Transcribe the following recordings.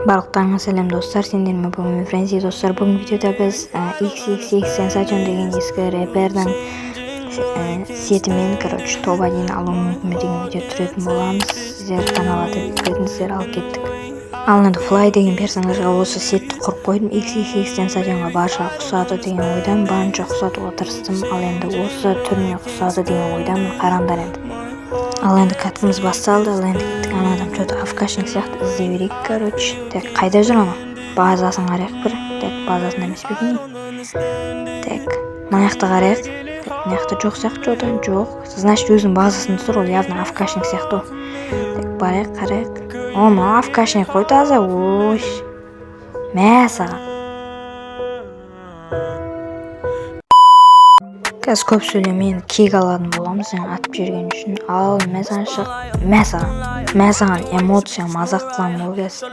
Барлықтарыңа сәлем достар, сендермен бүгін Френзи достар. Бүгін видеода біз XXX Sensation деген ескі рэпердің сетімен, топ 1 алу мүмкін деген видео түсіретін боламыз. Сіздер каналға кірдіңіздер, алып кеттік. Ал енді Fly деген персонажға осы сетті құрып қойдым. XXX Sensationға барша ұқсады деген ойдан барынша ұқсатуға тырыстым. Ал енді осы түріне ұқсады деген ойдан қараңдар енді. Ал енді кәтіміз басталды. Ал енді кеттік, ана адам что-то афкашник сияқты іздей берейік. Так, қайда жүр ана? Базасын қарайық бір. Так, базасында емес пе екен? Так, мына жақта қарайық. Так, мына жақта жоқ сияқты что-то. Жоқ. Значит, өзінің базасында тұр, ол явно афкашник сияқты. Так, барайық, қарайық. О, мына афкашник қой таза. Ой. Мә саған. Қазір көп сөйлемейін, кек алатын боламыз, атып жүрген үшін. Ал мәсаған шық, мәсаған эмоция мазақ қыламын ол кез.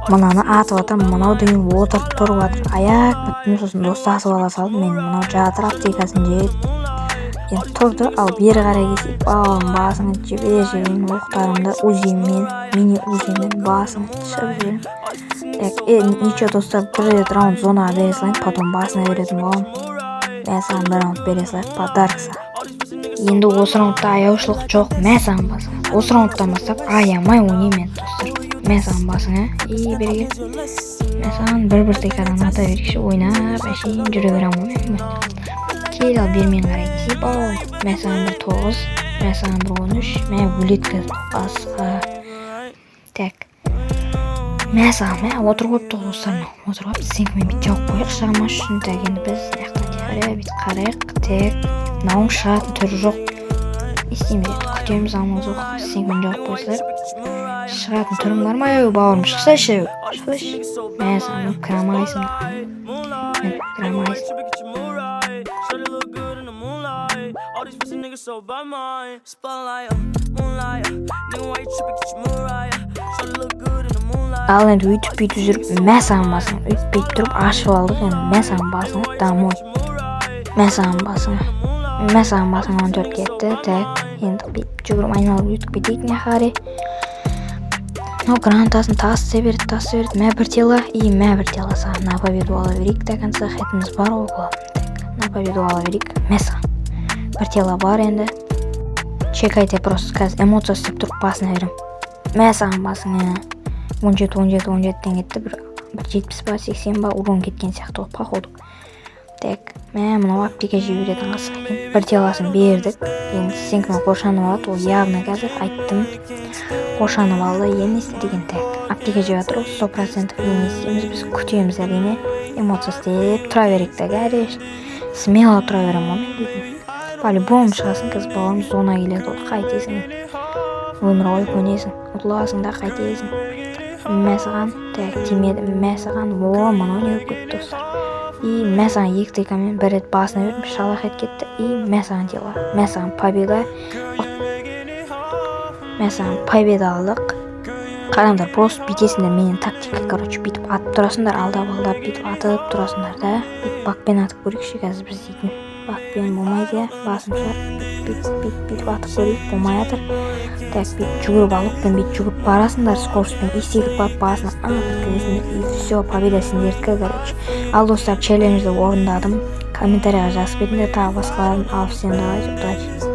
Мынаны атып атам, мынау деген отырып тұрып атыр. Аяқ біттім, сосын достасып ала салдым. Мен мынау жатыр аптекасын жеп. Енді тұрды, ал бері қарай кесіп, бауырым басыңы жіберейін, оқтарымды узимен, мини узимен басыңы шығып жүрейін. Ничего достар, бір рет раунд зонаға бере салайын, потом басына беретін болам. Мен саған бір раунд бере салайық, подарок саған. Енді осы раундта аяушылық жоқ, мен саған басыңа. Осы раундтан бастап аямай ойнаймен достар. Мен саған басыңа, берген. Мен саған бір текадан ата берекші, ойнап, әшейін жүре берем оймен. Кел ал бермен қарай кесіп, мен саған бір 9, мен саған бір 13, мен өлеткіз басқа. Так. Мен саған, отыр қойыпты достар, отыр қойып, сенкімен бет жауып қойық шығамаш үшін. Так, енді біз бет қарайық. Так, науың шығатын түрі жоқ. Естемейді, күтеміз алмыз оқ, сенкімен жауып қойсылар. Шығатын түрім бар ма, бауырым, шықсайшы. Мен саған кірамайсың. Мен кірамайсың. Ал енді өйтіп жүріп, мен саған басың. Өйтпейт тұрып, ашып алдық, енді мен саған басыңа дамой. Мен саған басыңа 14 кетті. Так, енді жүгіріп айналып өтіп кетейік не қарай. Гранатасын тасты берді. Мә бір тела саған на победу ала берейік. До конца хетіміз бар оғылы. Так, на победу ала берейік. Мә саған бір тела бар енді. Чекайте, просто қазір эмоция істеп тұрып басына берем. Мә саған басыңа 17-ден кетті. Бір 70 ба 80 ба урон кеткен сияқты ғой, походу. Так, мынау аптека жіберетін қасық екен. Бір теласын бердік. Енді сенкімен қоршанып алады, ол явно қазір айттым. Қоршанып алды, енді істе деген. Так, аптека жібатыр, 100% енді істейміз, біз күтеміз әрине. Эмоция істеп тұра берейік та, кәреш. Смело тұра берем оны дейтін. По-любому шығасың, қыз бауырым зона келеді, ол қайтесің. Өмір ой көнесің, ұтыласың да қайтесің. Мәсіған, так, тимеді, мәсіған, мынау не өп кетті достар. Мәсіған 2 текамен бір рет басына бердім, шалақ ет кетті. Мәсіған тела, мәсіған победа. Мәсіған победа алдық. Қараңдар, просто битесіңдер менен тактика, бүйтіп атып тұрасыңдар, алдап, бүйтіп атып тұрасыңдар да. Бүйтіп бакпен атып көрейікші, қазір біз дейтін. Бакпен болмайды, басымшар, бүйтіп атып көрейік, болмай атыр. Так, бүйтіп жүгіріп алықпен, бүйтіп жүгіріп барасыңдар, скороспен, истегіп барып басына өткізесіңдер, и все, победа сендердікі, Ал достар, челленджді орындадым. Комментарияға жазып кетіңдер, тағы басқаларын алып сендер, удачи.